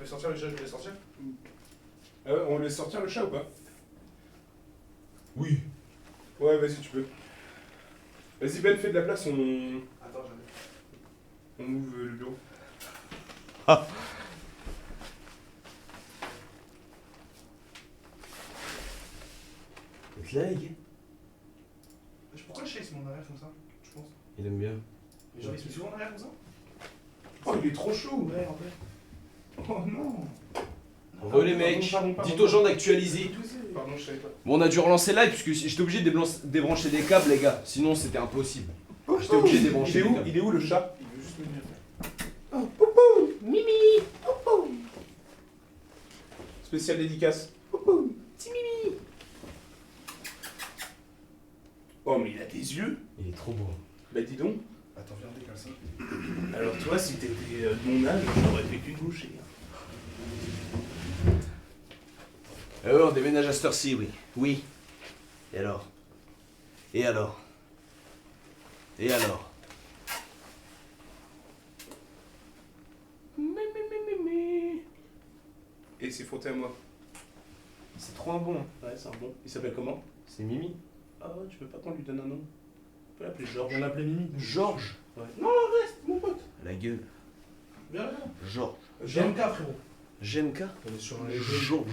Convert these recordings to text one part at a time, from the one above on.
peut sortir le chat, je peux sortir? On laisse sortir le chat ou pas? Oui. Ouais, vas-y, tu peux. Vas-y, Ben, fais de la place, Attends, j'arrive. on ouvre le bureau. C'est là, les gars. Pourquoi le chat il se met en arrière comme ça? Tu penses? Il aime bien. Mais genre il se met souvent en arrière comme ça? Oh, il est trop chaud. Ouais, en fait. Oh non. Re les mecs, dites aux gens d'actualiser. Pardon, je savais pas. Bon, on a dû relancer live puisque j'étais obligé de débrancher des câbles, les gars. Sinon, c'était impossible. J'étais obligé de débrancher des câbles. Il est où le chat? Il veut juste me dire. Mimi. Spécial dédicace. Petit Mimi. Oh, mais il a des yeux. Il est trop beau. Bah, dis donc. Attends, viens, décale ça. Alors, toi, si t'étais de mon âge, j'aurais fait qu'une bouchée. On déménage à cette heure-ci, oui. Oui. Et alors? Et alors? Et alors? Et c'est frotté à moi. C'est trop un bon. Ouais, c'est un bon. Il s'appelle comment? C'est Mimi. Ah, tu veux pas qu'on lui donne un nom? On peut l'appeler Georges. On l'appelait Mimi. Georges. Ouais. Non, reste, mon pote. La gueule. Viens, viens. Georges. GMK, frérot. GMK. On est sur un Georges.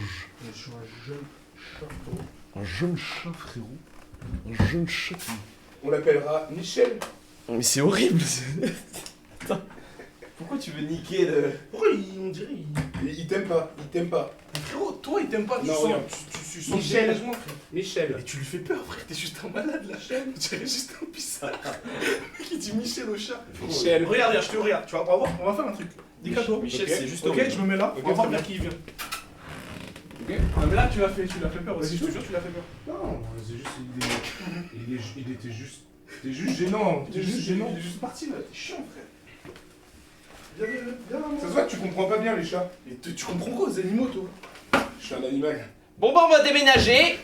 On est sur un jeune chat, frérot. Un jeune chat, frérot. Un jeune chat. On l'appellera Michel. Mais c'est horrible. Attends. Pourquoi tu veux niquer le... Pourquoi on dirait Il t'aime pas, il t'aime pas. Mais frérot, toi il t'aime pas, Non, regarde, tu sens Michel. déménagement, frère. Michel. Et tu lui fais peur, frère, t'es juste un malade là. Tu dirais juste un pissard. Le mec il dit Michel au chat. Michel. Regarde, je te regarde, tu vas voir, on va faire un truc. Décale-toi. Michel, Ok. c'est juste Ok, horrible. je me mets là, Ok, on va voir très vers qui il vient. Ok. Ah, mais là tu l'as fait peur aussi, je te jure, tu l'as fait peur. Non, c'est juste. Il était juste. T'es juste gênant. T'es juste gênant. Il est juste parti là, t'es chiant, frère. Viens, Ça se voit que tu comprends pas bien les chats. Et tu comprends quoi aux animaux, toi? Je suis un animal. Bon, bah, on va déménager.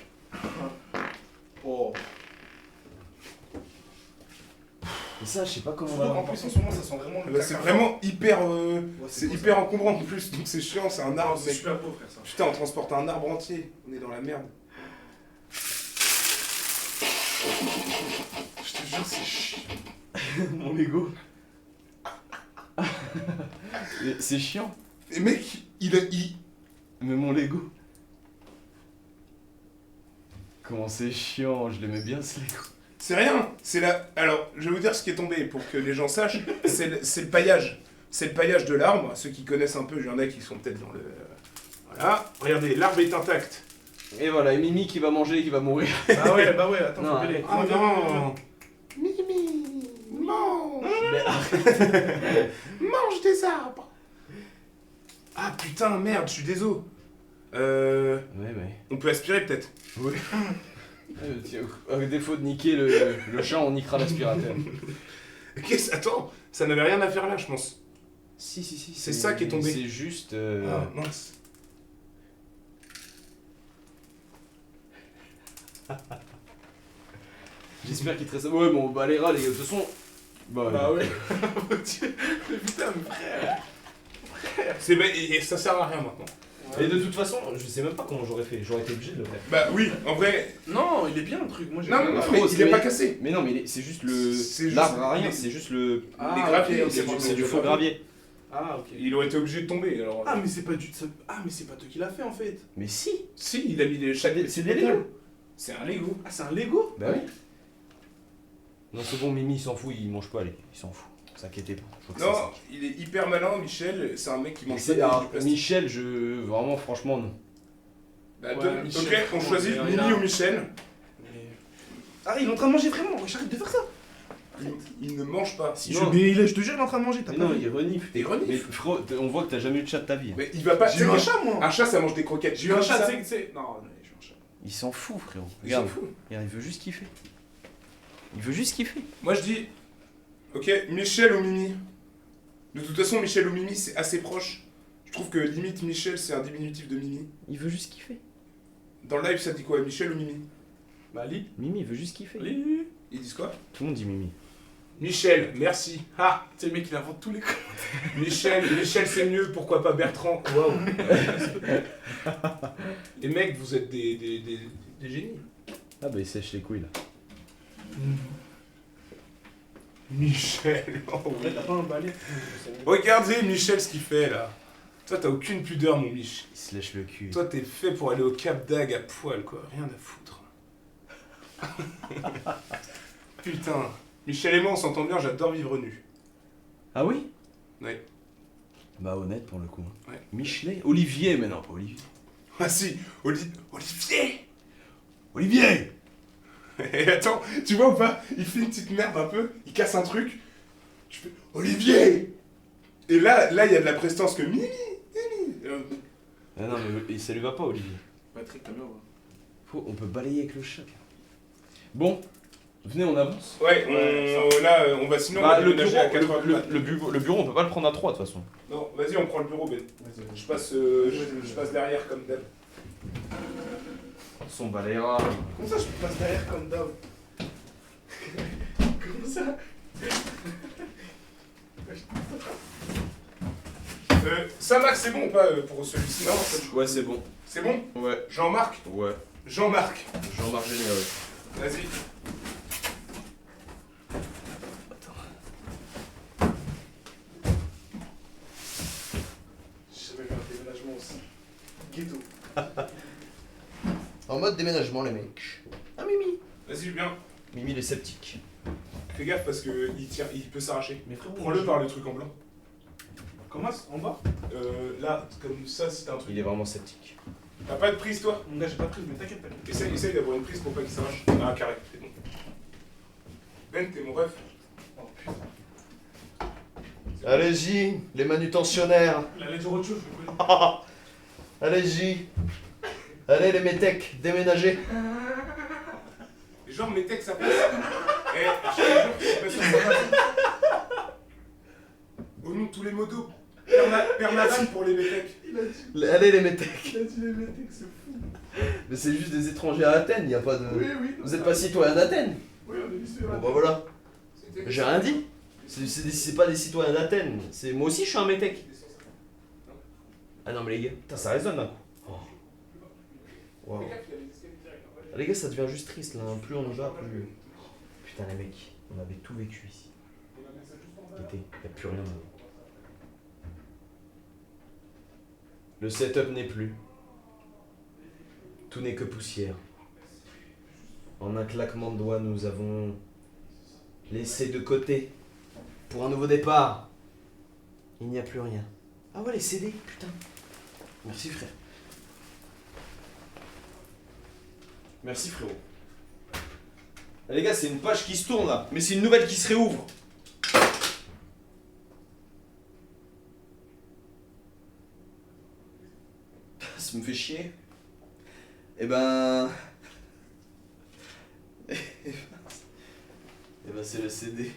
Oh. Mais ça, je sais pas comment on Donc, va... en plus, en ce moment, ça sent vraiment le Bah, c'est caca. vraiment hyper. Ouais, C'est beau, hyper encombrant en plus, donc c'est chiant, c'est un ça. arbre, C'est mec. super beau, frère, ça. Putain, on transporte un arbre entier. On est dans la merde. Je te jure, c'est chiant. Mon Lego. C'est chiant. Et mec, il. Mais mon Lego. Comment c'est chiant, je l'aimais bien ce Lego. C'est rien, c'est la. Alors, je vais vous dire ce qui est tombé pour que les gens sachent. C'est le paillage. C'est le paillage de l'arbre. Ceux qui connaissent un peu, il y en a qui sont peut-être dans le. Voilà. Regardez, l'arbre est intact. Et voilà, et Mimi qui va manger et qui va mourir. Bah ouais, attends, Non, faut gueuler. Oh non. Mimi, mange. Mais arrête. Mange des arbres. Ah putain, merde, je suis désolé. Ouais. On peut aspirer peut-être. Oui. Tiens, à défaut de niquer le chat, on niquera l'aspirateur. Attends, ça n'avait rien à faire là, je pense. Si. C'est ça qui est tombé. C'est juste... Ah mince. J'espère qu'il te reste... Ouais, bon, bah les rats, les gars, de toute façon... Bah ouais. Putain, mais frère. C'est et ça sert à rien maintenant. Et de toute façon, je sais même pas comment j'aurais fait. J'aurais été obligé de le faire. Bah oui, en vrai. Non, il est bien le truc. Moi, j'ai Non, bien- mais gros, il est mais- pas cassé. Mais non, mais c'est juste le... C'est juste L'arbre à rien, les- c'est juste le... Ah, les graviers, ok, c'est ok, C'est du ok. faux gravier. Ah, ok. Il aurait été obligé de tomber alors. Ah, mais c'est pas du. Ah, mais c'est pas toi qui l'as fait en fait. Mais si. Si, il a mis chaque C'est petit des détail. Lego. C'est un Lego. Ah, c'est un Lego. Bah oui. Non, c'est bon, Mimi, il s'en fout, il mange pas, allez. Il s'en fout. Ne vous inquiétez pas. Je crois que Non, il est hyper malin, Michel. C'est un mec qui c'est mange ça. pas Alors, du plastique. Michel, vraiment, franchement, non. Bah, Ouais, Michel, ok, on franchement, choisit il a- Mimi ou Michel. Mais... Ah, il est en train de manger vraiment. Arrête de faire ça. Il ne mange pas. Si Non. je te jure, il est en train de manger. T'as Mais pas non, vu. il renifle. Il renifle. Mais frérot, on voit que t'as jamais eu de chat de ta vie. hein. Mais il va pas. J'ai eu un chat, moi. Un chat, ça mange des croquettes. J'ai eu un chat, ça. tu sais. Non, j'ai eu un chat. Il s'en fout, frérot. Il s'en Regarde, fout. regarde, il veut juste kiffer. Il veut juste kiffer. Moi je dis. Ok, Michel ou Mimi. De toute façon, Michel ou Mimi, c'est assez proche. Je trouve que limite Michel, c'est un diminutif de Mimi. Il veut juste kiffer. Dans le live, ça dit quoi, Michel ou Mimi? Bah, lis. Mimi, il veut juste kiffer. Lis. Ils disent quoi? Tout le monde dit Mimi. Michel, merci. Ah, Tu sais, le mec, il invente tous les coups. Michel, c'est mieux, pourquoi pas Bertrand. Waouh. Les mecs, vous êtes des génies. Ah bah il sèche les couilles là. Michel, oh En vrai, oui. t'as pas un balai. Regardez Michel ce qu'il fait là. Toi t'as aucune pudeur mon Mich. Il se lèche le cul. Toi t'es fait pour aller au Cap d'Agde à poil quoi, rien à foutre. Putain, Michel et moi on s'entend bien, j'adore vivre nu. Ah oui? Oui. Bah honnête pour le coup. Ouais. Michelet? Olivier, mais non, pas Olivier. Ah si, Olivier. Olivier! Et attends, tu vois ou pas? Il fait une petite merde un peu, il casse un truc. Tu fais Olivier. Et là il y a de la prestance que Mimi. Ah non mais ça lui va pas Olivier. Patrick, t'as bien, ouais. On peut balayer avec le chat. Bon, venez on avance. Ouais, on va sinon on va Bah, le déménager à 4h du mat. bureau, on peut pas le prendre à 3 de toute façon. Non, vas-y, on prend le bureau, Ben. Vas-y, vas-y. Je passe derrière comme d'hab. Son balayera. Comment ça, je passe derrière comme d'hab? Comment ça? Saint-Max, c'est bon ou pas pour celui-ci? Non, Ouais, c'est bon. c'est bon? Ouais. Jean-Marc? Ouais. Jean-Marc, Jean-Marc Généreux. vas-y. J'ai jamais vu un déménagement aussi ghetto. En mode déménagement les mecs. Ah Mimi. Vas-y, Julien. Mimi les sceptiques. Fais gaffe parce que il peut s'arracher. Mais frérot, Prends-le par le truc en blanc. Comment ça? En bas? Là, comme ça, c'est un truc. Il est vraiment sceptique. T'as pas de prise, toi? Mon gars, j'ai pas pris, mais t'inquiète pas. Essaye d'avoir une prise pour pas qu'il s'arrache. Ah, carré, c'est bon. Ben, t'es mon ref. Oh putain. Allez-y, les manutentionnaires. Il allait dire autre chose, je le connais. Allez-y. Allez les métèques, déménagez. Et genre, mes textes, ça passe. Eh, je te jure, ça passe. Au nom de tous les modos. Permadan pour les métèques. Il a dit, Allez les métèques. il a dit les mecs, c'est fou. Mais c'est juste des étrangers à Athènes, y a pas de... Oui, oui. Vous êtes pas citoyen d'Athènes? Oui, on est lycée. Bon bah voilà. J'ai rien dit. C'est pas des citoyens d'Athènes. C'est moi aussi je suis un métèque. Ah non mais les gars, putain ça résonne d'un coup. Oh. Wow. Ah, les gars ça devient juste triste là, plus on y va, plus... Putain les mecs, on avait tout vécu ici. L'été, y'a plus rien. Le setup n'est plus. Tout n'est que poussière. En un claquement de doigts, nous avons laissé de côté pour un nouveau départ. Il n'y a plus rien. Ah ouais, les CD, putain. Merci frère. Merci frérot. Ah, les gars, c'est une page qui se tourne là, mais c'est une nouvelle qui se réouvre. Ça me fait chier. Eh ben... Eh ben c'est le CD.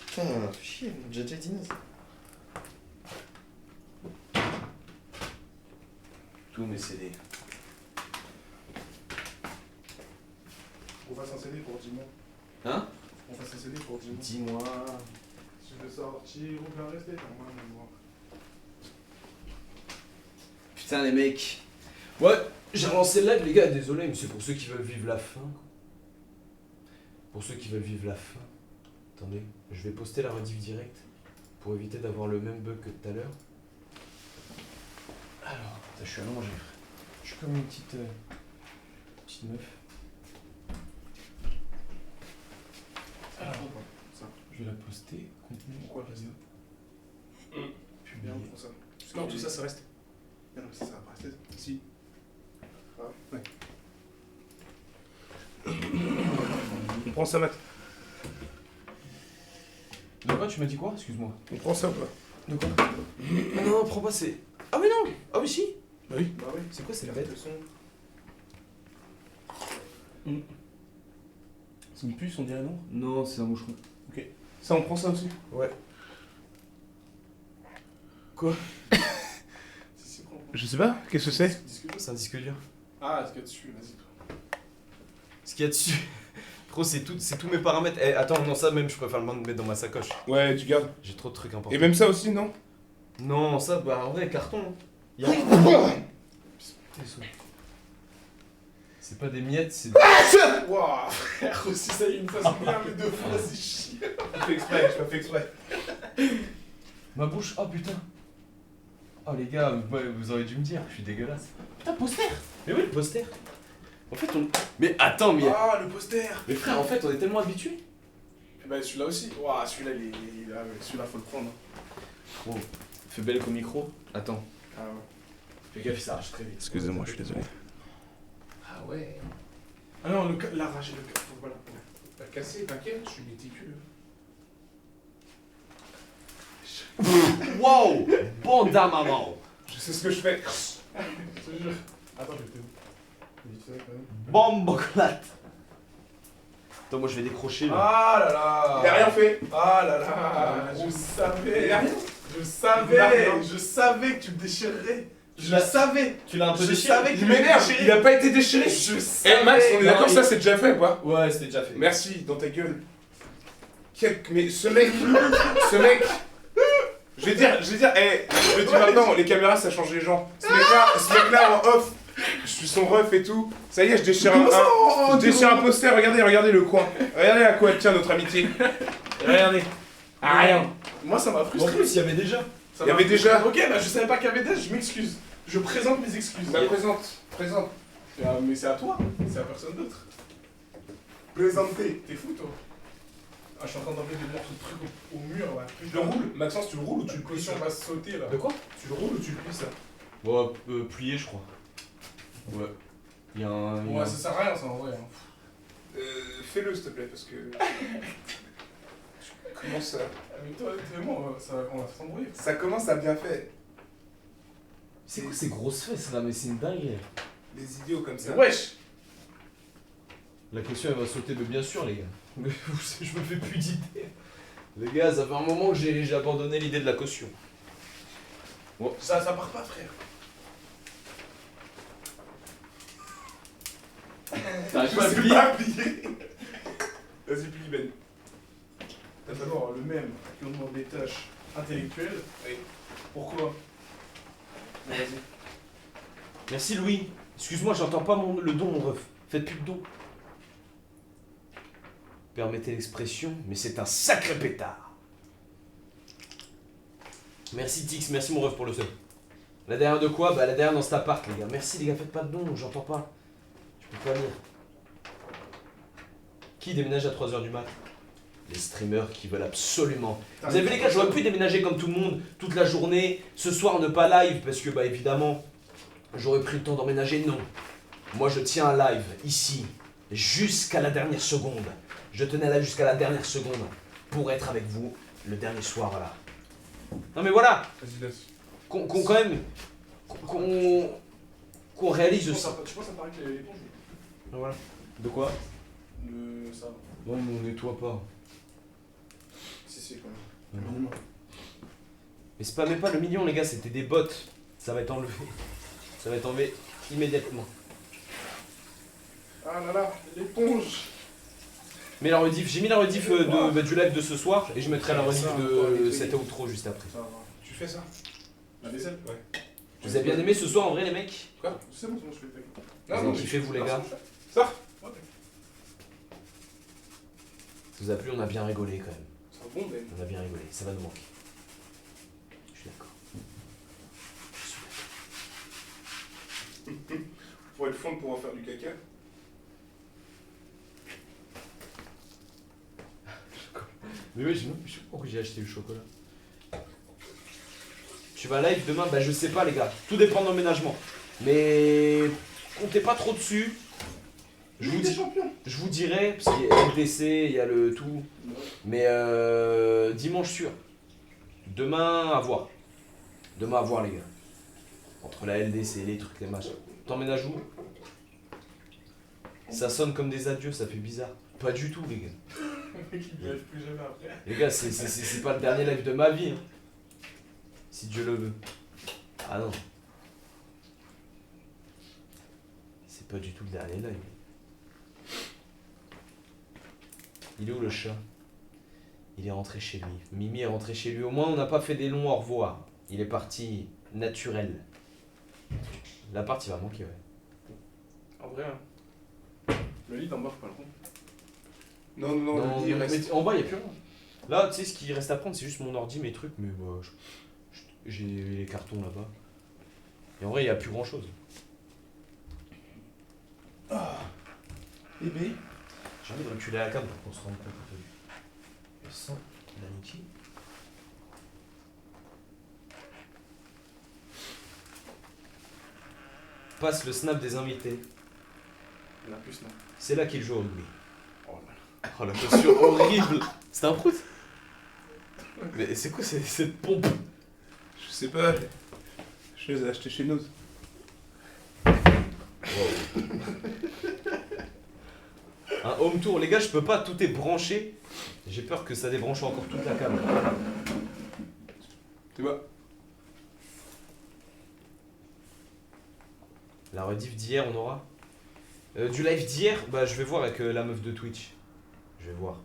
Putain, chier, j'ai déjà dit ça. Tous mes CD. On fasse un CD pour 10 mois. Hein? On fasse un CD pour 10 mois. Dis-moi... Si je veux sortir ou bien rester, t'as moins de moi. Putain les mecs. Ouais, j'ai relancé le live les gars, désolé, mais c'est pour ceux qui veulent vivre la fin. Pour ceux qui veulent vivre la fin. Attendez, je vais poster la rediff direct pour éviter d'avoir le même bug que tout à l'heure. Alors, putain, je suis allongé frère. Je suis comme une petite meuf. Alors, Ça. je vais la poster. Contenu. Pourquoi rester Puis Bien pour ça. Non, tout ça, ça reste. Mais non, mais ça va pas rester. Si. Ah ouais. On prend ça, Matt. De quoi tu m'as dit quoi? Excuse-moi. On prend ça ou pas? De quoi? Ah non, prends pas, c'est... Ah mais non! Ah mais si! Bah oui. Bah oui. C'est quoi cette Regarde bête? le son. C'est une puce, on dirait non? Non, c'est un moucheron. Ça, on prend ça aussi. Ouais. Quoi? Si, prends. Je sais pas, qu'est-ce que c'est? Discute. C'est un disque dur. Ah, ce qu'il y a dessus, vas-y. Ce qu'il y a dessus. Frérot, c'est tous mes paramètres. Eh, attends, non, ça même, je préfère le mettre dans ma sacoche. Ouais, tu gardes. J'ai trop de trucs importants. Et même ça aussi, non? Non, ça, bah en vrai, carton. Hein. Y a... C'est pas des miettes, c'est. Waouh, frère, aussi ça y est, une fois c'est bien, mais deux fois c'est chiant. Je fais exprès, je fais exprès. Ma bouche, oh putain. Oh les gars, vous auriez dû me dire, je suis dégueulasse. Putain, poster. Mais oui, le poster. En fait, on. Mais attends, mais. Ah, le poster. Mais frère, en fait, on est tellement habitués. Et bah celui-là aussi. Waouh, celui-là, celui-là, faut le prendre. Oh, fais belle qu'au micro. Attends. Ah ouais. Fais gaffe, ça arrache très vite. Excusez-moi, je suis désolé. Ah ouais. Ah non, l'arracher, faut voilà. Pas casser, t'inquiète, je suis méticuleux. Wow. Bande à maman. Je sais ce que je fais. Je te jure. Attends, je vais te. Vite fait, quand même. Bomboclate. Attends, moi je vais décrocher là. Ah là là. Il a rien fait. Ah là là. Je savais. Il a rien. Je Il a savais. rien. Je savais que tu le déchirerais. Je l'as- savais. Tu l'as un peu Je déchiré. savais Il qu'il m'énerve, il a pas été déchiré. Je savais. Eh Max, on est d'accord, Non, ça il- c'est déjà fait ou pas? Ouais, c'était déjà fait. Merci, dans ta gueule. Mais ce mec, je vais dire, je le dis maintenant, les caméras ça change les gens. Ce mec-là en off, je suis son ref et tout. Ça y est, je déchire un poster, regardez le coin. Regardez à quoi tient notre amitié. Regardez. Ah, rien. Moi ça m'a En frustré. plus, il y avait déjà. Ça Il y m'a avait déjà. frustré. Ok, bah je savais pas qu'il y avait déjà, je m'excuse. Je présente mes excuses. Bah présente. Mais c'est à toi, c'est à personne d'autre. Présenter. T'es fou toi. Ah, je suis en train d'enlever des morceaux de trucs au mur là. Tu le roules, Maxence, tu le roules ou tu le plies? Caution va sauter là. De quoi? Tu le roules ou tu le plies ça? Bon, plié, je crois. Ouais. Il y a un. Ouais, ça sert à rien ça en vrai. Hein. Fais-le s'il te plaît parce que. Comment ça? Mais toi, t'es moi, on va s'embrouiller. Ça commence à bien faire. C'est quoi ces grosses fesses là? Mais c'est une dinguerie. Des idiots comme ça. Wesh. La question elle va sauter, mais bien sûr, les gars. Mais je me fais plus d'idées. Les gars, ça fait un moment que j'ai abandonné l'idée de la caution. Ça part pas, frère. T'arrives Je sais pas plier. Vas-y, plie Ben. T'as d'abord le même qui nous demande des tâches intellectuelles. Oui. Pourquoi? Bon, vas-y. Merci Louis. Excuse-moi, j'entends pas le don, mon ref. Faites plus de don. Permettez l'expression, mais c'est un sacré pétard. Merci Tix, merci mon ref pour le seul. La dernière de quoi? Bah la dernière dans cet appart, les gars. Merci les gars, faites pas de don, j'entends pas. Je peux pas lire. Qui déménage à 3h du mat? Les streamers qui veulent absolument. Vous avez vu les gars, j'aurais pu déménager comme tout le monde, toute la journée, ce soir ne pas live, parce que bah évidemment, j'aurais pris le temps d'emménager, non. Moi je tiens un live, ici, jusqu'à la dernière seconde. Je tenais là jusqu'à la dernière seconde, pour être avec vous, le dernier soir, voilà. Non mais voilà, Vas-y, laisse. qu'on quand même, qu'on réalise aussi. Tu penses ça paraît que l'éponge? Voilà. De quoi? Ça. Non mais on nettoie pas. Si, quand même. Mais spammez pas le million les gars, c'était des bots. Ça va être enlevé. Ça va être enlevé immédiatement. Ah là là, l'éponge. Mais la rediff, j'ai mis la rediff du live de ce soir et je mettrai la rediff de cet outro juste après. Ça va. Tu fais ça? La vaisselle? Ouais. Vous avez bien aimé ce soir en vrai les mecs? Quoi? C'est bon, je fais le Vous avez kiffé vous les gars? Ça? Ça vous a plu? On a bien rigolé quand même. C'est bon, Ben. On a bien rigolé, ça va nous manquer. Je suis d'accord. Faut être fond pour en faire du caca. Mais oui, je sais pas pourquoi j'ai acheté du chocolat. Tu vas live demain? Bah je sais pas les gars, tout dépend de l'emménagement. Mais comptez pas trop dessus. Je vous dirai, parce qu'il y a LDC, il y a le tout. Mais dimanche sûr. Demain à voir. Demain à voir les gars. Entre la LDC, les trucs, les machins. T'emménages où? Ça sonne comme des adieux, ça fait bizarre. Pas du tout les gars. Le mec il ne lève plus jamais après. Les gars, c'est pas le dernier live de ma vie. Hein. Si Dieu le veut. Ah non. C'est pas du tout le dernier live. Il est où le chat? Il est rentré chez lui. Mimi est rentré chez lui. Au moins, on n'a pas fait des longs au revoir. Il est parti naturel. L'appart, il va manquer, ouais. En vrai, hein. Le lit en bas, faut pas le prendre. Non, non, non, le lit, il mais reste. en bas, il n'y a plus rien. Là, tu sais, ce qui reste à prendre, c'est juste mon ordi, mes trucs, mais bah, j'ai les cartons là-bas. Et en vrai, il n'y a plus grand-chose. Bébé. J'ai envie de reculer la cam pour qu'on se rende compte un peu le sang d'Aniki. Passe le snap des invités. Il y en a plus, non. C'est là qu'il joue au rugby. Oh là. Oh la posture horrible. C'est un prout. Mais c'est quoi cette pompe? Je sais pas. Je les ai achetés chez nous. Un home tour, les gars, je peux pas, tout est branché. J'ai peur que ça débranche encore toute la cam. Tu vois. La rediff d'hier, on aura du live d'hier, bah je vais voir avec la meuf de Twitch. Je vais voir.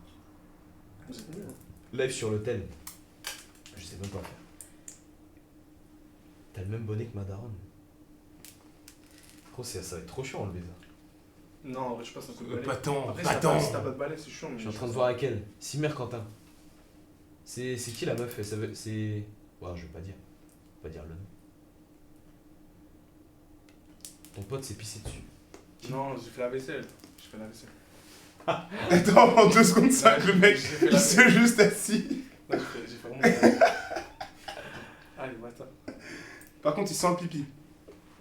Vous êtes mieux, hein. Live sur l'hôtel. Je sais même pas faire. T'as le même bonnet que ma daronne. Gros, ça va être trop chiant à enlever ça. Non, en vrai, je passe un coup de balai. Pas tant, Après, pas si tant. t'as pas de balai, c'est chiant. Mais Je suis en train de voir avec elle. Simer Quentin. C'est qui la meuf? C'est. Ouais, je vais pas dire. Je vais pas dire le nom. Ton pote s'est pissé dessus. Non, j'ai fait la vaisselle. J'ai fait la vaisselle. Attends, en 2 secondes, ça, le mec, J'ai fait il la s'est juste assis. Non, j'ai fait vraiment la vaisselle. Allez, bâtard. Par contre, il sent le pipi.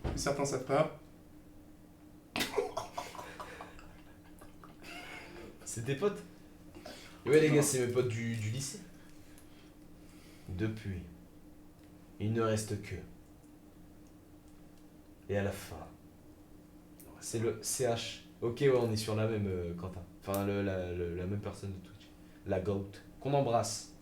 Mais certains savent pas. C'est tes potes? Ouais, les gars, c'est mes potes du lycée. Depuis, il ne reste que. Et à la fin, c'est le CH. Ok, ouais, on est sur la même, Quentin. Enfin, la même personne de Twitch. La GOAT. Qu'on embrasse.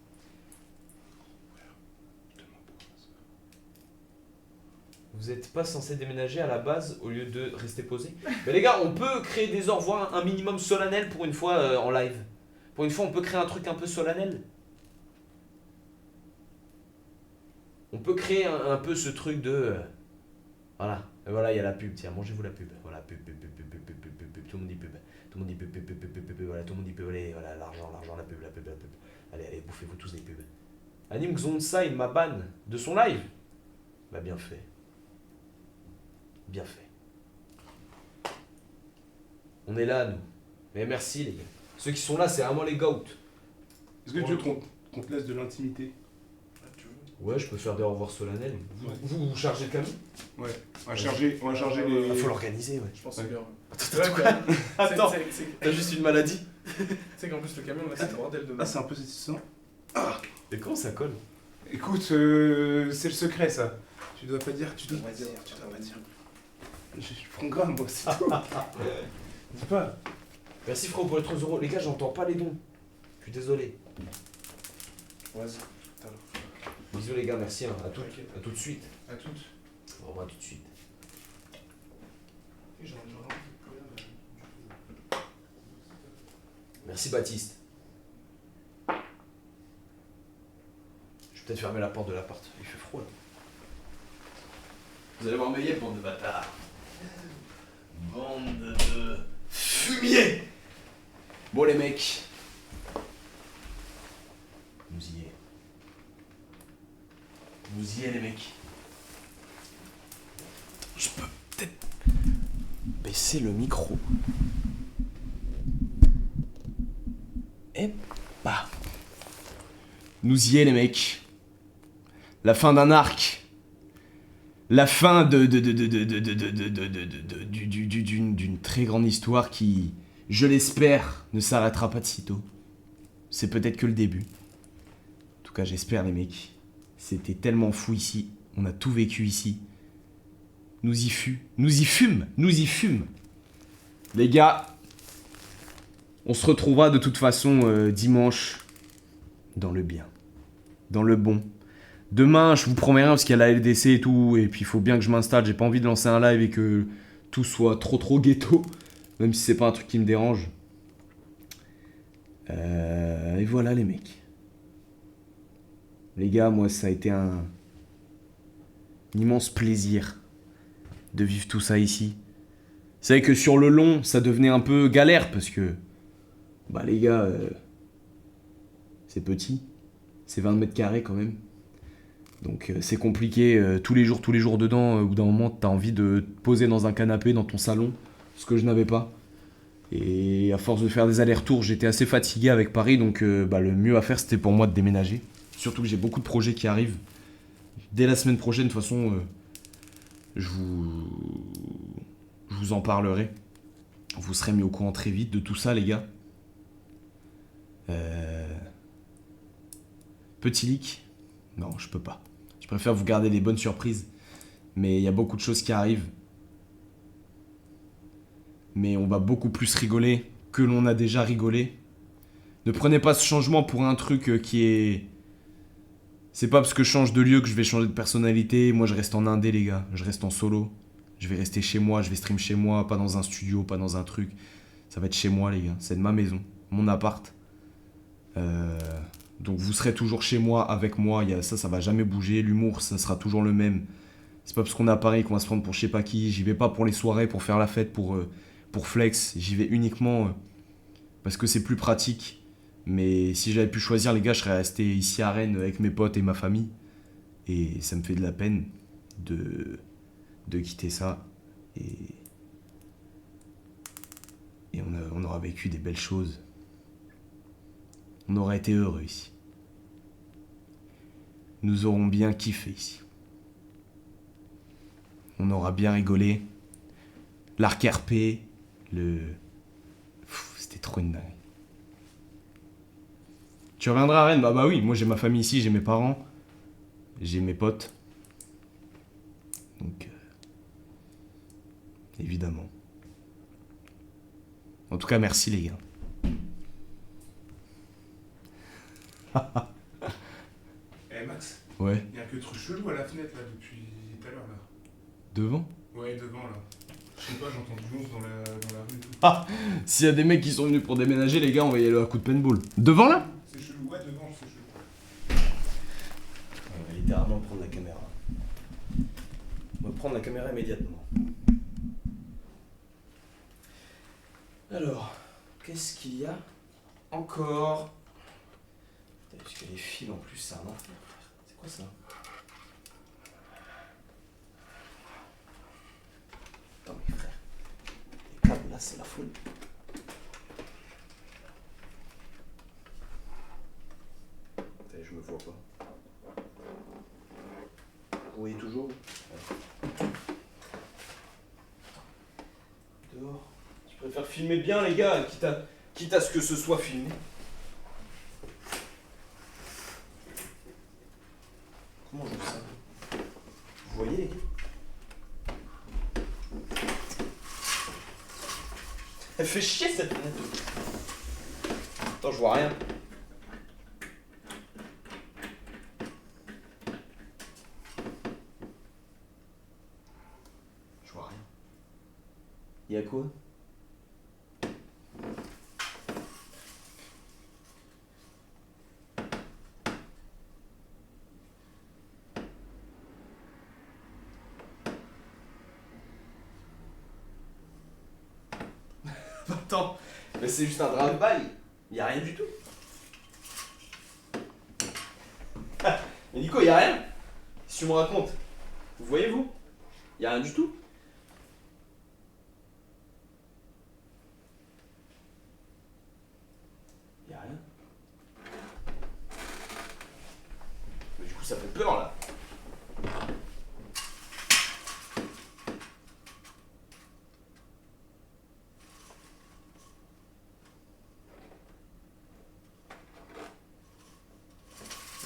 Vous êtes pas censé déménager à la base au lieu de rester posé. Mais les gars, on peut créer des au revoir un minimum solennel pour une fois en live. Pour une fois, on peut créer un truc un peu solennel. On peut créer un peu ce truc de... voilà. Et voilà, il y a la pub. Tiens, mangez-vous la pub. Voilà, pub. Tout le monde dit pub. Tout le monde dit pub. Voilà, tout le monde dit pub. Allez, voilà, l'argent, la pub. Allez, bouffez-vous tous des pubs. Anime Xonsa, il m'a ban de son live. Bah, bien fait. Bien fait. On est là, nous. Mais merci, les gars. Ceux qui sont là, c'est vraiment les GOAT. Est-ce que tu veux qu'on te laisse de l'intimité? Ah, tu veux. Ouais, je peux faire des au revoir solennels. Vous chargez le camion? Ouais. On va charger les. Ah, faut l'organiser, ouais. Je pense Ouais. que c'est bien. Attends. C'est T'as juste une maladie? tu sais qu'en plus, le camion, là, c'est le bordel de. Ah, c'est un peu satisfaisant. Et comment ça colle? Écoute, c'est le secret, ça. Tu dois pas dire, tu dois pas dire. Je prends grave, moi, c'est tout. Dis pas. Merci frérot pour les 3 euros. Les gars, j'entends pas les dons. Je suis désolé. Vas-y. Bisous les gars, merci. Hein. À tout de suite. À toutes. Au revoir tout de suite. Merci Baptiste. Je vais peut-être fermer la porte de l'appart. Il fait froid là. Vous allez voir Meillet, bande de bâtards. Bande de fumier. Bon les mecs. Nous y est. Vous y est les mecs. Je peux peut-être baisser le micro. Et bah. Nous y est les mecs. La fin d'un arc. La fin d'une très grande histoire qui, je l'espère, ne s'arrêtera pas de sitôt. C'est peut-être que le début. En tout cas, j'espère les mecs. C'était tellement fou ici. On a tout vécu ici. Nous y fûmes. Les gars, on se retrouvera de toute façon dimanche dans le bien, dans le bon. Demain, je vous promets rien parce qu'il y a la LDC et tout, et puis il faut bien que je m'installe. J'ai pas envie de lancer un live et que tout soit trop ghetto, même si c'est pas un truc qui me dérange. Et voilà les mecs. Les gars, moi ça a été un immense plaisir de vivre tout ça ici. C'est vrai que sur le long, ça devenait un peu galère parce que, bah les gars, c'est petit, c'est 20 mètres carrés quand même. Donc c'est compliqué, tous les jours dedans, au bout d'un moment, t'as envie de te poser dans un canapé dans ton salon, ce que je n'avais pas. Et à force de faire des allers-retours, j'étais assez fatigué avec Paris, donc bah, le mieux à faire c'était pour moi de déménager. Surtout que j'ai beaucoup de projets qui arrivent. Dès la semaine prochaine, de toute façon, je vous en parlerai. Vous serez mis au courant très vite de tout ça, les gars. Petit leak? Non, je peux pas. Je préfère vous garder des bonnes surprises. Mais il y a beaucoup de choses qui arrivent. Mais on va beaucoup plus rigoler que l'on a déjà rigolé. Ne prenez pas ce changement pour un truc qui est... C'est pas parce que je change de lieu que je vais changer de personnalité. Moi, je reste en indé, les gars. Je reste en solo. Je vais rester chez moi, je vais stream chez moi, pas dans un studio, pas dans un truc. Ça va être chez moi, les gars. C'est de ma maison, mon appart. Donc vous serez toujours chez moi, avec moi. Ça va jamais bouger. L'humour, ça sera toujours le même. C'est pas parce qu'on est à Paris qu'on va se prendre pour je sais pas qui. J'y vais pas pour les soirées, pour faire la fête, pour flex. J'y vais uniquement parce que c'est plus pratique. Mais si j'avais pu choisir, les gars, je serais resté ici à Rennes avec mes potes et ma famille. Et ça me fait de la peine de quitter ça. Et on aura vécu des belles choses. On aura été heureux ici. Nous aurons bien kiffé ici. On aura bien rigolé. L'arc RP, c'était trop une dingue. Tu reviendras à Rennes? Bah oui, moi j'ai ma famille ici, j'ai mes parents, j'ai mes potes. Donc, évidemment. En tout cas, merci les gars. Eh Max, Ouais. il y a un truc chelou à la fenêtre là depuis tout à l'heure là. Devant? Ouais, devant là. Je sais pas, j'entends du monstre dans la rue et tout. Ah! S'il y a des mecs qui sont venus pour déménager, les gars, envoyez-le à coup de paintball. Devant là? C'est chelou, ouais, devant, c'est chelou. On va littéralement prendre la caméra. On va prendre la caméra immédiatement. Alors, qu'est-ce qu'il y a encore? Parce que les fils en plus, c'est un enfer. C'est quoi ça? Attends, mais frère. Les câbles là, c'est la folie. Attends, je me vois pas. Vous voyez toujours? Ouais. Dehors. Je préfère filmer bien, les gars, quitte à ce que ce soit filmé. Comment je fais ça? Vous voyez, les gars? Elle fait chier cette fenêtre. Attends, je vois rien. Je vois rien. Y'a quoi? Attends, mais c'est juste un drive-by. Y'a rien du tout. Mais Nico, y'a rien. Si tu me racontes. Vous voyez, vous? Y'a rien du tout. Y'a rien. Mais du coup, ça fait peur là.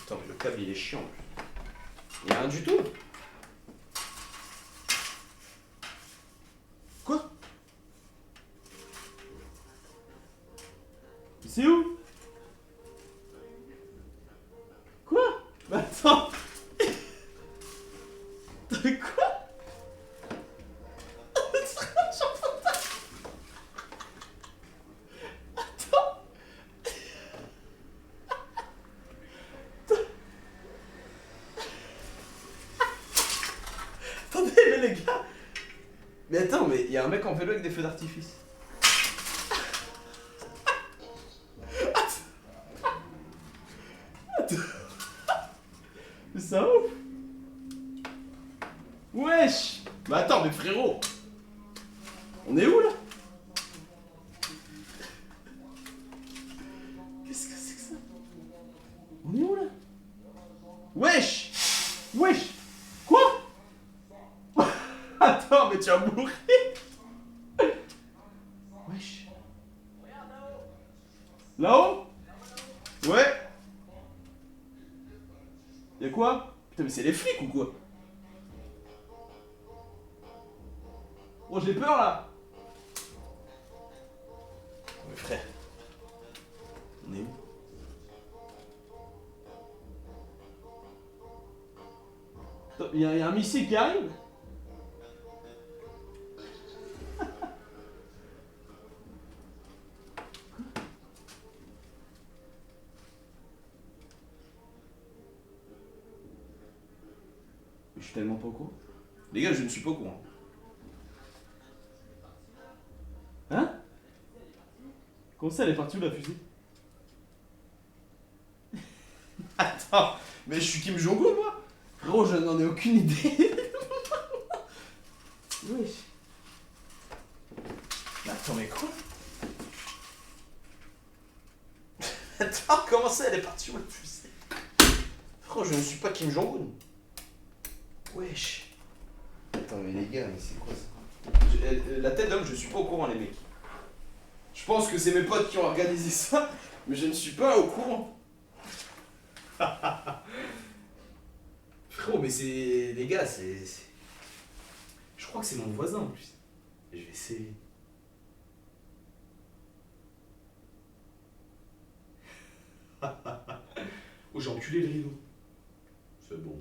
Attends, mais le câble il est chiant en plus. Y'a rien du tout. Quoi? C'est où? Quoi? Mais attends. Mais quoi? Attends. Mais attends, mais il y a un mec en vélo avec des feux d'artifice. Mais ça ouf. Wesh. Bah attends, mais frérot. On est où là? Qu'est-ce que c'est que ça? On est où là? Wesh. Wesh. Quoi? Attends, mais tu vas mourir. Wesh. Là-haut? Ouais. Y'a quoi? Putain, mais c'est les flics ou quoi? Oh, j'ai peur là. Mais frère, on est où? Attends, y a un missile qui arrive? Je suis tellement pas au courant. Les gars, je ne suis pas au courant. Hein? Comment ça, elle est partie où la fusée? Attends, mais je suis Kim Jong-un moi? Frérot, je n'en ai aucune idée. Wesh. Mais attends, mais quoi? Attends, comment ça, elle est partie où la fusée? Frérot, je ne suis pas Kim Jong-un. Wesh. Attends, mais les gars, mais c'est quoi ça? La tête d'homme, je suis pas au courant, les mecs. Je pense que c'est mes potes qui ont organisé ça, mais je ne suis pas au courant. Frérot, mais c'est... Les gars, c'est... Je crois que c'est mon voisin en plus. Je vais essayer. Oh, j'ai enculé le rideau. C'est bon.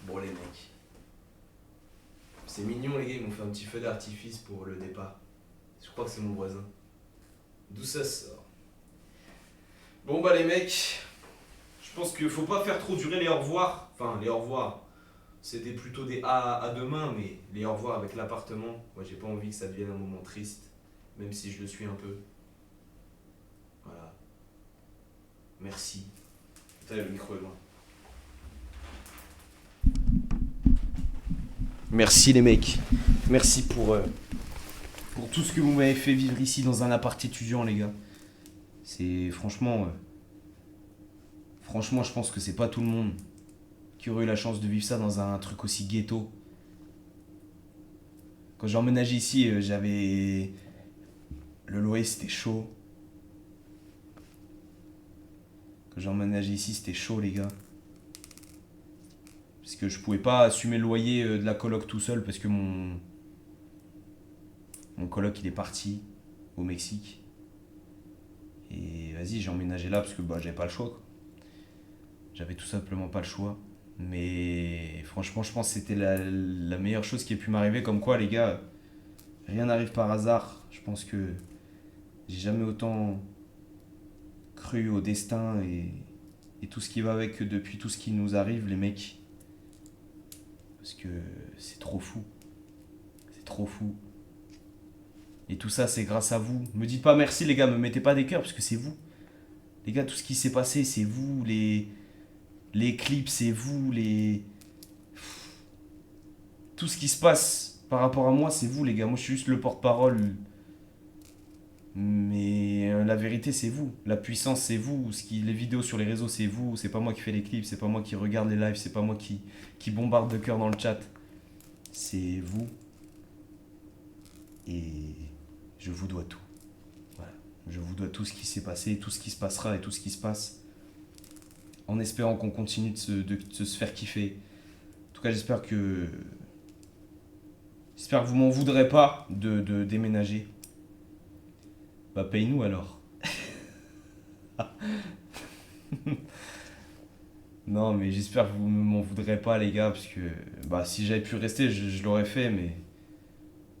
Bon, les mecs. C'est mignon, les gars, ils m'ont fait un petit feu d'artifice pour le départ. Je crois que c'est mon voisin. D'où ça sort? Bon, bah, les mecs, je pense qu'il faut pas faire trop durer les au revoir. Enfin, les au revoir. C'était plutôt des à demain, mais les au revoir avec l'appartement, moi, j'ai pas envie que ça devienne un moment triste, même si je le suis un peu. Voilà. Merci. Putain, le micro est loin. Merci les mecs, merci pour tout ce que vous m'avez fait vivre ici dans un appart étudiant, les gars. C'est franchement, je pense que c'est pas tout le monde qui aurait eu la chance de vivre ça dans un truc aussi ghetto. Quand j'ai emménagé ici, j'avais le loyer, c'était chaud. Quand j'ai emménagé ici, c'était chaud, les gars. Parce que je pouvais pas assumer le loyer de la coloc tout seul parce que mon coloc il est parti au Mexique. Et vas-y, j'ai emménagé là parce que bah, j'avais pas le choix, quoi. J'avais tout simplement pas le choix. Mais franchement, je pense que c'était la meilleure chose qui ait pu m'arriver. Comme quoi, les gars, rien n'arrive par hasard. Je pense que j'ai jamais autant cru au destin et tout ce qui va avec depuis tout ce qui nous arrive, les mecs. Parce que c'est trop fou. C'est trop fou. Et tout ça, c'est grâce à vous. Me dites pas merci, les gars, me mettez pas des cœurs, parce que c'est vous. Les gars, tout ce qui s'est passé, c'est vous. Les clips, c'est vous. Tout ce qui se passe par rapport à moi, c'est vous, les gars. Moi, je suis juste le porte-parole. Mais la vérité, c'est vous. La puissance, c'est vous. Les vidéos sur les réseaux, c'est vous. C'est pas moi qui fais les clips, c'est pas moi qui regarde les lives, c'est pas moi qui bombarde de cœur dans le chat. C'est vous. Et je vous dois tout. Voilà. Je vous dois tout ce qui s'est passé, tout ce qui se passera et tout ce qui se passe. En espérant qu'on continue de se faire kiffer. En tout cas, j'espère que vous m'en voudrez pas de déménager. Bah paye-nous alors. Non mais j'espère que vous ne m'en voudrez pas, les gars, parce que bah si j'avais pu rester, je l'aurais fait, mais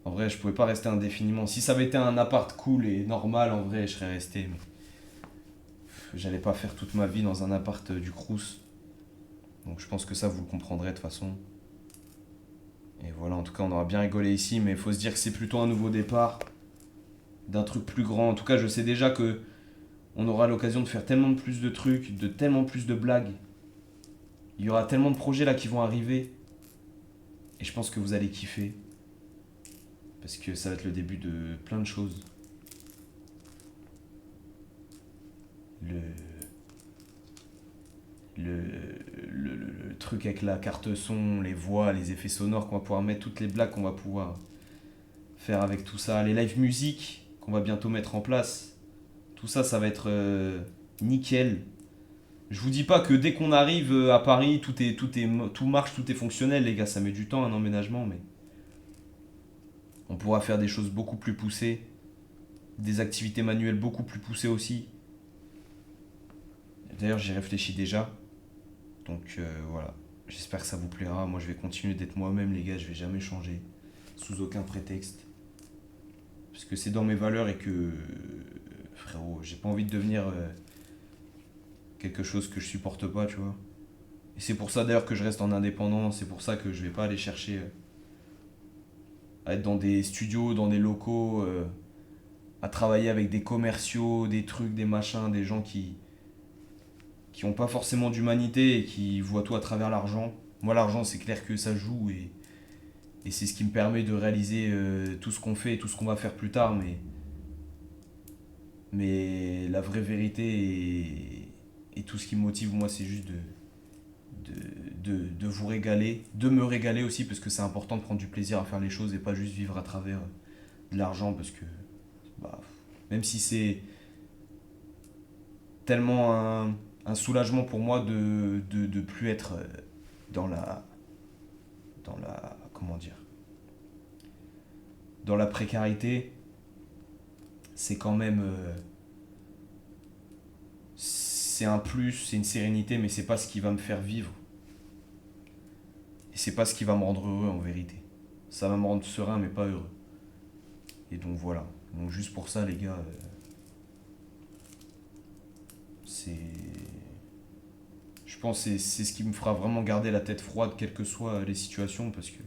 en vrai je pouvais pas rester indéfiniment. Si ça avait été un appart cool et normal, en vrai je serais resté, mais j'allais pas faire toute ma vie dans un appart du Crous. Donc je pense que ça vous le comprendrez de toute façon. Et voilà, en tout cas, on aura bien rigolé ici, mais il faut se dire que c'est plutôt un nouveau départ d'un truc plus grand. En tout cas, je sais déjà que on aura l'occasion de faire tellement plus de trucs, de tellement plus de blagues. Il y aura tellement de projets là qui vont arriver. Et je pense que vous allez kiffer. Parce que ça va être le début de plein de choses. Le truc avec la carte son, les voix, les effets sonores qu'on va pouvoir mettre, toutes les blagues qu'on va pouvoir faire avec tout ça, les live music qu'on va bientôt mettre en place, tout ça, ça va être nickel. Je vous dis pas que dès qu'on arrive à Paris, tout marche, tout est fonctionnel, les gars, ça met du temps un emménagement, mais on pourra faire des choses beaucoup plus poussées, des activités manuelles beaucoup plus poussées aussi. D'ailleurs, j'y réfléchis déjà. Donc voilà, j'espère que ça vous plaira. Moi, je vais continuer d'être moi-même, les gars, je vais jamais changer, sous aucun prétexte. Parce que c'est dans mes valeurs et que, frérot, j'ai pas envie de devenir quelque chose que je supporte pas, tu vois. Et c'est pour ça d'ailleurs que je reste en indépendant, c'est pour ça que je vais pas aller chercher à être dans des studios, dans des locaux, à travailler avec des commerciaux, des trucs, des machins, des gens qui ont pas forcément d'humanité et qui voient tout à travers l'argent. Moi, l'argent, c'est clair que ça joue et c'est ce qui me permet de réaliser tout ce qu'on fait et tout ce qu'on va faire plus tard. Mais la vraie vérité et tout ce qui me motive, moi, c'est juste de vous régaler, de me régaler aussi, parce que c'est important de prendre du plaisir à faire les choses et pas juste vivre à travers de l'argent, parce que bah, même si c'est tellement un soulagement pour moi de plus être dans la comment dire, dans la précarité, c'est quand même c'est un plus, c'est une sérénité, mais c'est pas ce qui va me faire vivre et c'est pas ce qui va me rendre heureux en vérité. Ça va me rendre serein mais pas heureux. Et donc voilà, donc juste pour ça les gars, je pense que c'est ce qui me fera vraiment garder la tête froide, quelles que soient les situations, parce que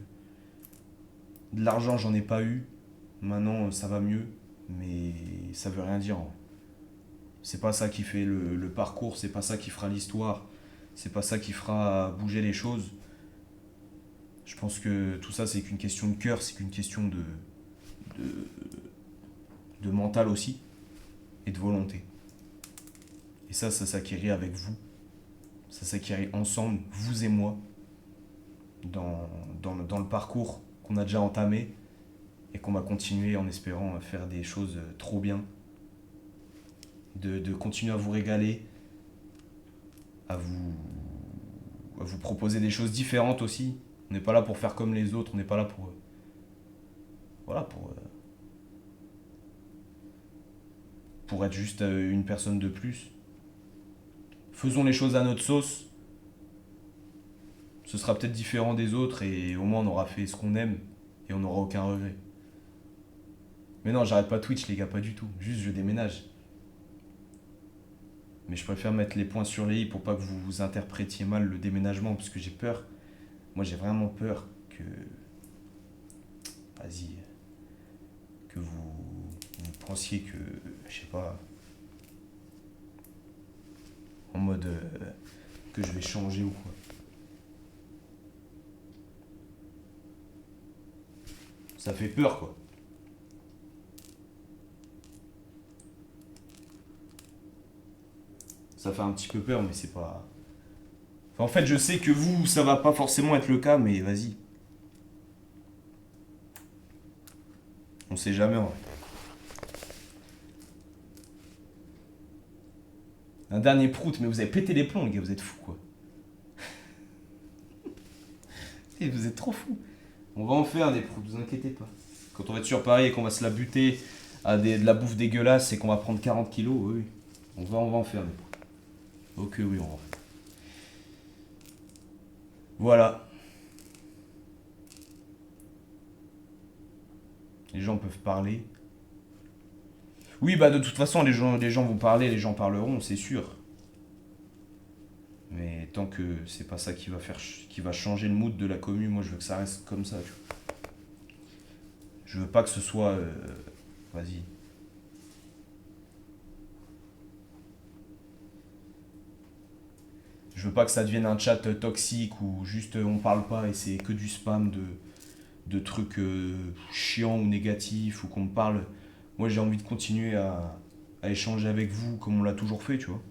de l'argent, j'en ai pas eu. Maintenant, ça va mieux, mais ça veut rien dire. C'est pas ça qui fait le parcours, c'est pas ça qui fera l'histoire, c'est pas ça qui fera bouger les choses. Je pense que tout ça, c'est qu'une question de cœur, c'est qu'une question de mental aussi, et de volonté. Et ça s'acquérit avec vous. Ça s'acquérit ensemble, vous et moi, dans le parcours qu'on a déjà entamé et qu'on va continuer en espérant faire des choses trop bien. De continuer à vous régaler, à vous proposer des choses différentes aussi. On n'est pas là pour faire comme les autres, on n'est pas là pour... voilà, pour être juste une personne de plus. Faisons les choses à notre sauce. Ce sera peut-être différent des autres et au moins on aura fait ce qu'on aime et on n'aura aucun regret. Mais non, j'arrête pas Twitch les gars, pas du tout. Juste je déménage. Mais je préfère mettre les points sur les i pour pas que vous interprétiez mal le déménagement parce que j'ai peur. Moi j'ai vraiment peur que... Vas-y. Que vous pensiez que... Je sais pas... En mode que je vais changer ou quoi. Ça fait peur quoi. Ça fait un petit peu peur mais c'est pas... Enfin, en fait je sais que vous ça va pas forcément être le cas mais vas-y. On sait jamais en vrai. Un dernier prout, mais vous avez pété les plombs, les gars, vous êtes fous, quoi. Et vous êtes trop fous. On va en faire des proutes, vous inquiétez pas. Quand on va être sur Paris et qu'on va se la buter à de la bouffe dégueulasse et qu'on va prendre 40 kilos, oui, on va en faire des proutes. Ok, oui, on va en faire. Voilà. Les gens peuvent parler. Oui, bah de toute façon, les gens vont parler, les gens parleront, c'est sûr. Mais tant que c'est pas ça qui va changer le mood de la commu, moi je veux que ça reste comme ça, tu vois. Je veux pas que ce soit... vas-y. Je veux pas que ça devienne un chat toxique où juste on parle pas et c'est que du spam de trucs chiants ou négatifs ou qu'on me parle. Moi j'ai envie de continuer à échanger avec vous comme on l'a toujours fait, tu vois.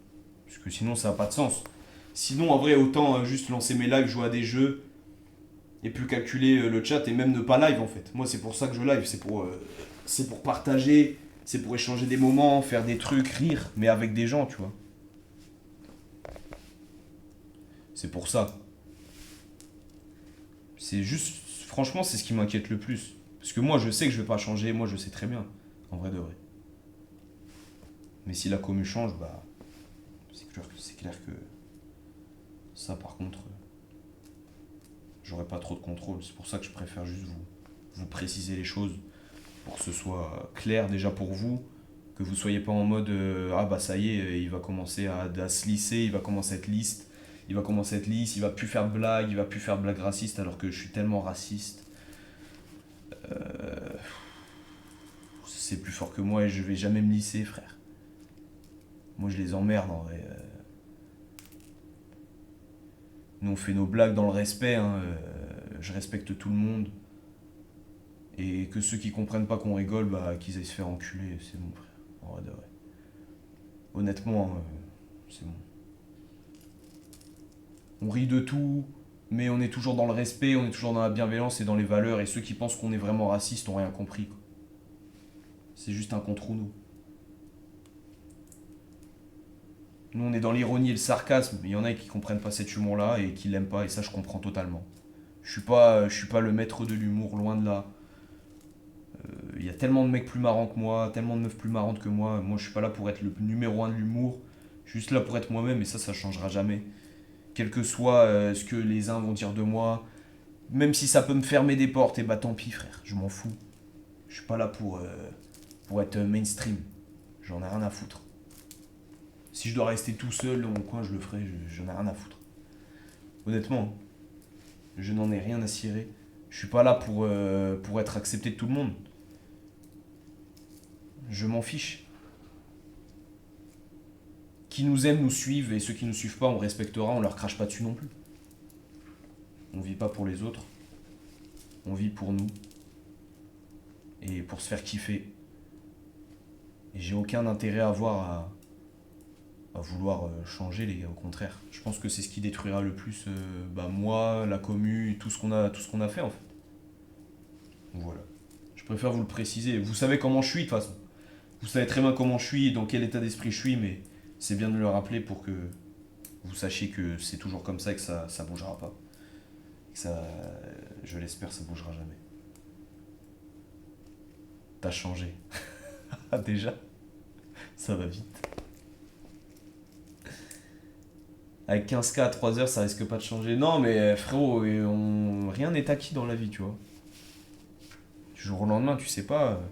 Parce que sinon ça n'a pas de sens. Sinon en vrai autant juste lancer mes lives, jouer à des jeux et plus calculer le chat et même ne pas live en fait. Moi c'est pour ça que je live, c'est pour partager, c'est pour échanger des moments, faire des trucs, rire, mais avec des gens, tu vois. C'est pour ça. C'est juste, franchement, c'est ce qui m'inquiète le plus. Parce que moi, je sais que je vais pas changer, moi, je sais très bien, en vrai de vrai. Mais si la commu change, bah, c'est clair que ça, par contre, j'aurai pas trop de contrôle. C'est pour ça que je préfère juste vous préciser les choses pour que ce soit clair déjà pour vous, que vous soyez pas en mode ah bah ça y est, il va commencer à se lisser, il va commencer à être lisse, il va plus faire de blagues, il va plus faire de blagues racistes alors que je suis tellement raciste. C'est plus fort que moi et je vais jamais me lisser, frère. Moi je les emmerde en vrai. Nous on fait nos blagues dans le respect, hein. Je respecte tout le monde. Et que ceux qui comprennent pas qu'on rigole, bah qu'ils aillent se faire enculer, c'est bon, frère. En vrai de vrai. Honnêtement, c'est bon. On rit de tout, mais on est toujours dans le respect, on est toujours dans la bienveillance et dans les valeurs. Et ceux qui pensent qu'on est vraiment raciste ont rien compris, quoi. C'est juste un contre nous. Nous, on est dans l'ironie et le sarcasme. Il y en a qui comprennent pas cet humour-là et qui l'aiment pas, et ça, je comprends totalement. Je suis pas le maître de l'humour, loin de là. Il y a tellement de mecs plus marrants que moi, tellement de meufs plus marrantes que moi. Moi, je suis pas là pour être le numéro 1 de l'humour. Je suis juste là pour être moi-même, et ça changera jamais. Quel que soit ce que les uns vont dire de moi, même si ça peut me fermer des portes, et bah tant pis, frère, je m'en fous. Je suis pas là pour être mainstream. J'en ai rien à foutre. Si je dois rester tout seul dans mon coin, je le ferai, j'en ai rien à foutre. Honnêtement, je n'en ai rien à cirer. Je suis pas là pour être accepté de tout le monde. Je m'en fiche. Qui nous aiment nous suivent et ceux qui nous suivent pas on respectera, on leur crache pas dessus non plus. On vit pas pour les autres, on vit pour nous et pour se faire kiffer. Et j'ai aucun intérêt à vouloir changer, les gars, au contraire. Je pense que c'est ce qui détruira le plus moi, la commu, tout ce qu'on a fait en fait. Donc voilà. Je préfère vous le préciser. Vous savez comment je suis de toute façon. Vous savez très bien comment je suis, dans quel état d'esprit je suis, mais c'est bien de le rappeler pour que vous sachiez que c'est toujours comme ça et que ça bougera pas. Que ça, je l'espère, ça bougera jamais. T'as changé. Ah déjà? Ça va vite. Avec 15K à 3h, ça risque pas de changer. Non mais frérot, rien n'est acquis dans la vie, tu vois. Du jour au lendemain, tu sais pas.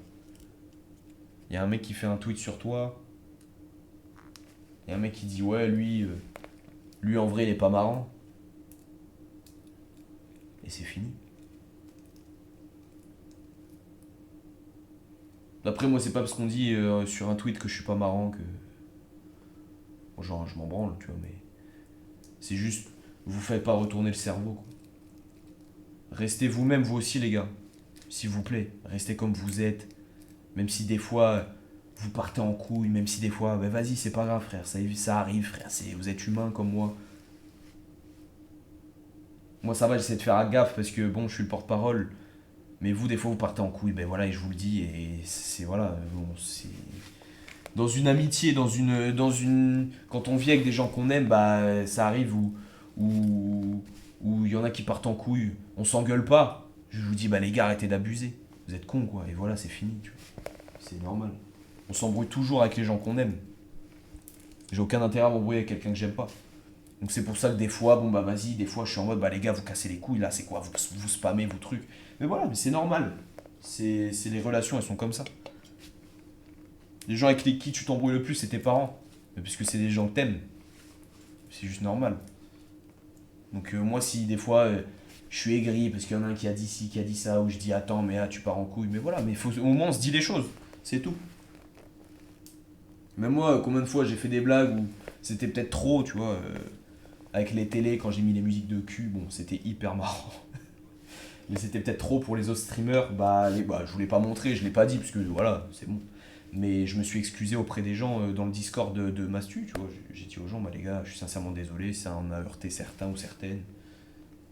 Y a un mec qui fait un tweet sur toi. Y a un mec qui dit ouais, lui en vrai il est pas marrant. Et c'est fini. Après moi c'est pas parce qu'on dit sur un tweet que je suis pas marrant que... Bon, genre je m'en branle, tu vois, mais... C'est juste, vous faites pas retourner le cerveau, quoi. Restez vous-même, vous aussi les gars. S'il vous plaît, restez comme vous êtes. Même si des fois... vous partez en couille, même si des fois, bah vas-y, c'est pas grave, frère, ça arrive, frère, vous êtes humain comme moi. Moi, ça va, j'essaie de faire gaffe parce que, bon, je suis le porte-parole, mais vous, des fois, vous partez en couille, ben voilà, et je vous le dis, et c'est, voilà, bon, c'est... Dans une amitié, dans une... Quand on vit avec des gens qu'on aime, bah, ça arrive où il y en a qui partent en couille, on s'engueule pas. Je vous dis, bah les gars, arrêtez d'abuser, vous êtes cons, quoi, et voilà, c'est fini, tu vois. C'est normal. On s'embrouille toujours avec les gens qu'on aime. J'ai aucun intérêt à m'embrouiller avec quelqu'un que j'aime pas. Donc c'est pour ça que des fois, bon bah vas-y, des fois je suis en mode, bah les gars, vous cassez les couilles, là, c'est quoi, vous spammez vos trucs. Mais voilà, mais c'est normal. C'est les relations, elles sont comme ça. Les gens avec qui tu t'embrouilles le plus, c'est tes parents. Mais puisque c'est des gens que t'aimes. C'est juste normal. Donc moi, si des fois je suis aigri parce qu'il y en a un qui a dit ci, qui a dit ça, ou je dis attends, mais là tu pars en couille, mais voilà, mais faut, au moins on se dit les choses, c'est tout. Même moi, combien de fois j'ai fait des blagues où c'était peut-être trop, tu vois, avec les télés, quand j'ai mis les musiques de cul, bon, c'était hyper marrant. Mais c'était peut-être trop pour les autres streamers, je voulais pas montrer, je l'ai pas dit, parce que voilà, c'est bon. Mais je me suis excusé auprès des gens dans le Discord de Mastu, tu vois. J'ai dit aux gens, les gars, je suis sincèrement désolé, ça en a heurté certains ou certaines.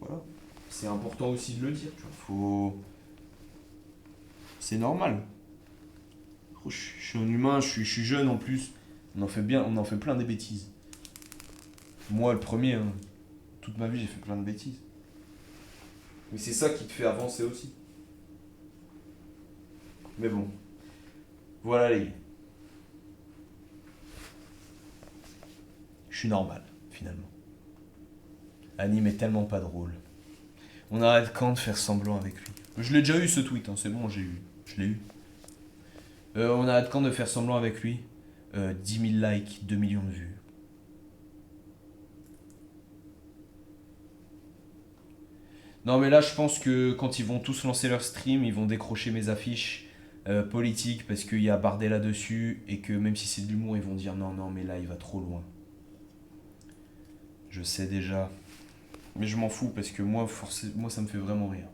Voilà. C'est important aussi de le dire, tu vois. C'est normal. Je suis un humain, je suis jeune en plus. On en fait plein des bêtises. Moi, le premier, hein, toute ma vie, j'ai fait plein de bêtises. Mais c'est ça qui te fait avancer aussi. Mais bon. Voilà les gars. Je suis normal, finalement. Anime est tellement pas drôle. On arrête quand de faire semblant avec lui. Je l'ai déjà eu ce tweet, hein, c'est bon, je l'ai eu. On arrête quand de faire semblant avec lui. 10 000 likes, 2 millions de vues. Non mais là je pense que quand ils vont tous lancer leur stream, ils vont décrocher mes affiches politiques parce qu'il y a Bardella dessus et que même si c'est de l'humour, ils vont dire non mais là il va trop loin. Je sais déjà. Mais je m'en fous parce que moi ça me fait vraiment rire.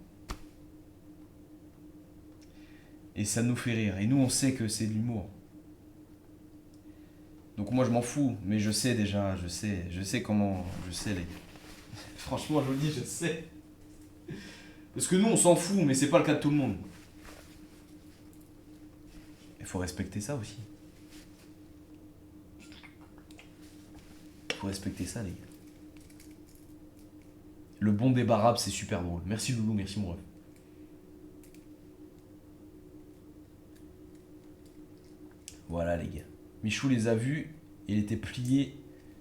Et ça nous fait rire. Et nous on sait que c'est de l'humour. Donc moi je m'en fous, mais je sais déjà, je sais comment, je sais les gars. Franchement je vous le dis, je sais. Parce que nous on s'en fout, mais c'est pas le cas de tout le monde. Il faut respecter ça aussi. Il faut respecter ça les gars. Le bon débat rap c'est super drôle. Merci Loulou, merci mon ref. Voilà les gars. Michou les a vus, il était plié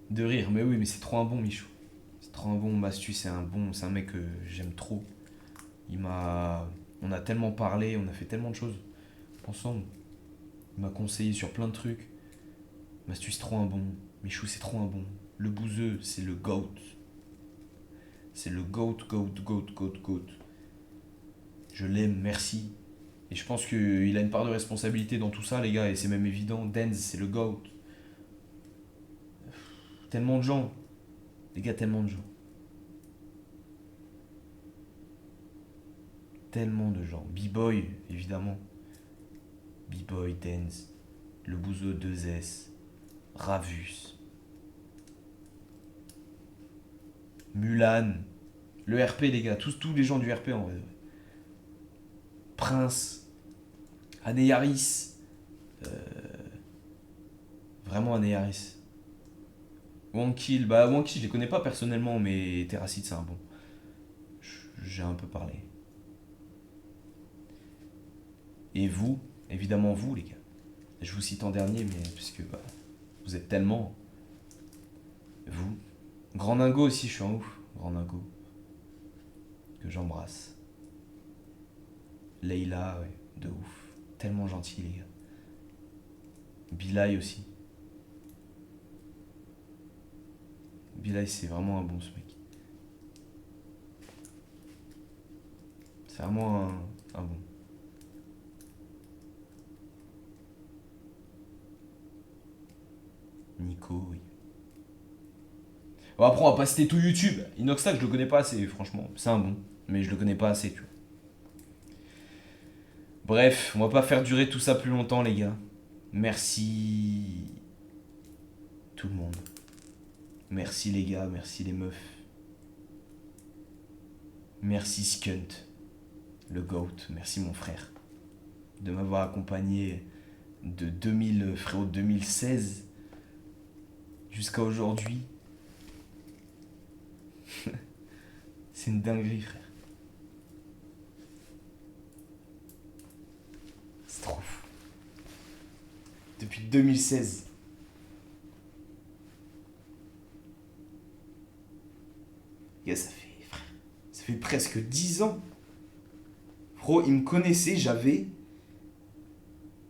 de rire. Mais oui, mais c'est trop un bon Michou. C'est trop un bon. Mastu, c'est un mec que j'aime trop. On a tellement parlé, on a fait tellement de choses ensemble. Il m'a conseillé sur plein de trucs. Mastu, c'est trop un bon. Michou, c'est trop un bon. Le bouseux, c'est le GOAT. C'est le GOAT. Je l'aime, merci. Et je pense qu'il a une part de responsabilité dans tout ça, les gars, et c'est même évident. Denz, c'est le GOAT. Tellement de gens. Les gars, tellement de gens. Tellement de gens. B-Boy, évidemment. B-Boy, Denz, le Bouzo 2S, Ravus, Mulan, le RP, les gars, tous les gens du RP en vrai. Prince, Aneyaris, vraiment Aneyaris. Wankil, Wankil je les connais pas personnellement, mais Terracid c'est un bon. J'ai un peu parlé. Et vous, évidemment vous les gars. Je vous cite en dernier, mais puisque vous êtes tellement. Vous. Grand Dingo aussi, je suis en ouf. Grand Dingo. Que j'embrasse. Leïla, ouais, de ouf. Tellement gentil, les gars. Bilal aussi. Bilal, c'est vraiment un bon ce mec. C'est vraiment un bon. Nico, oui. Bon, après, on va pas citer tout YouTube. Inoxtag, je le connais pas assez, franchement. C'est un bon, mais je le connais pas assez, tu vois. Bref, on va pas faire durer tout ça plus longtemps, les gars. Merci tout le monde. Merci les gars, merci les meufs. Merci Skunt, le GOAT. Merci mon frère de m'avoir accompagné de 2016 jusqu'à aujourd'hui. C'est une dinguerie, frère. C'est trop fou. Depuis 2016. Gars, ça fait presque 10 ans. Bro, il me connaissait, j'avais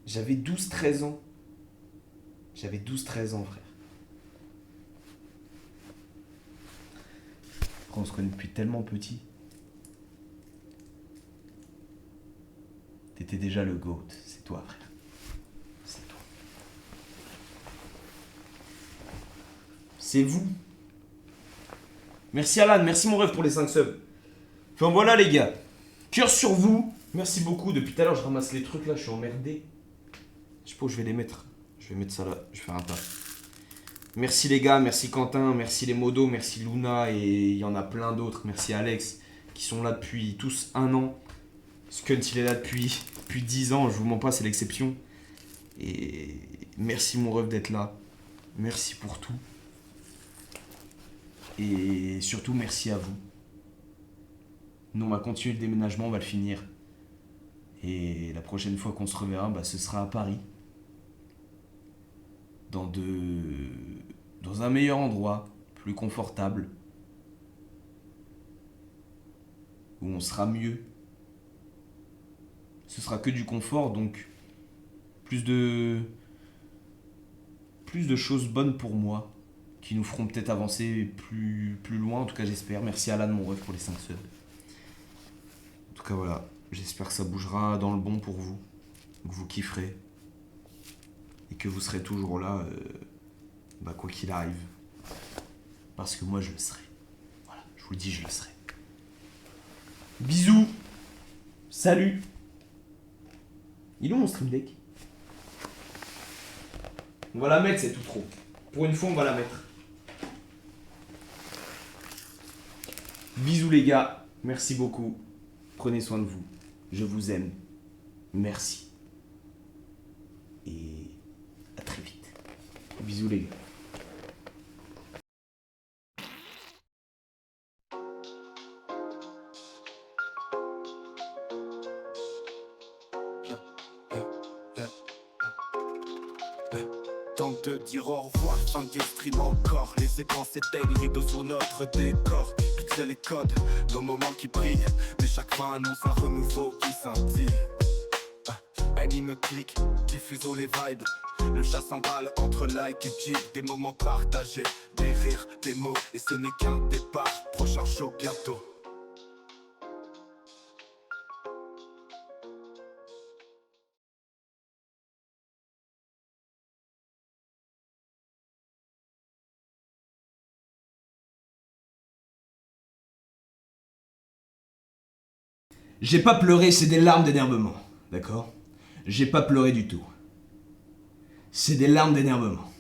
12-13 ans. J'avais 12-13 ans, frère. Après, on se connaît depuis tellement petit. T'étais déjà le GOAT, c'est toi, frère. C'est toi. C'est vous. Merci Alan, merci mon rêve pour les 5 subs. Enfin voilà les gars. Cœur sur vous. Merci beaucoup. Depuis tout à l'heure, je ramasse les trucs là, je suis emmerdé. Je sais pas où je vais les mettre. Je vais mettre ça là, je vais faire un tas. Merci les gars, merci Quentin, merci les modos, merci Luna et il y en a plein d'autres. Merci Alex qui sont là depuis tous 1 an. Skunt il est là depuis 10 ans, je vous mens pas, c'est l'exception. Et merci mon ref d'être là. Merci pour tout. Et surtout merci à vous. Nous on va continuer le déménagement, on va le finir. Et la prochaine fois qu'on se reverra, bah, ce sera à Paris. Dans un meilleur endroit, plus confortable. Où on sera mieux. Ce sera que du confort, donc plus de choses bonnes pour moi, qui nous feront peut-être avancer plus loin, en tout cas j'espère. Merci Alan mon ref pour les 5 subs. En tout cas voilà, j'espère que ça bougera dans le bon pour vous, que vous kifferez, et que vous serez toujours là, bah quoi qu'il arrive. Parce que moi je le serai. Voilà, je vous le dis, je le serai. Bisous. Salut. Il est où mon stream deck? On va la mettre, c'est tout trop. Pour une fois, on va la mettre. Bisous les gars. Merci beaucoup. Prenez soin de vous. Je vous aime. Merci. Et à très vite. Bisous les gars. Temps de dire au revoir, sans que stream encore. Les écrans s'éteignent, rideaux sur notre décor. Pixels et codes, nos moments qui brillent. Mais chaque fois annonce un renouveau qui scintille. Un hymne clique, diffusons les vibes. Le chat s'emballe entre like et cheat. Des moments partagés, des rires, des mots. Et ce n'est qu'un départ, prochain show bientôt. J'ai pas pleuré, c'est des larmes d'énervement, d'accord? J'ai pas pleuré du tout. C'est des larmes d'énervement.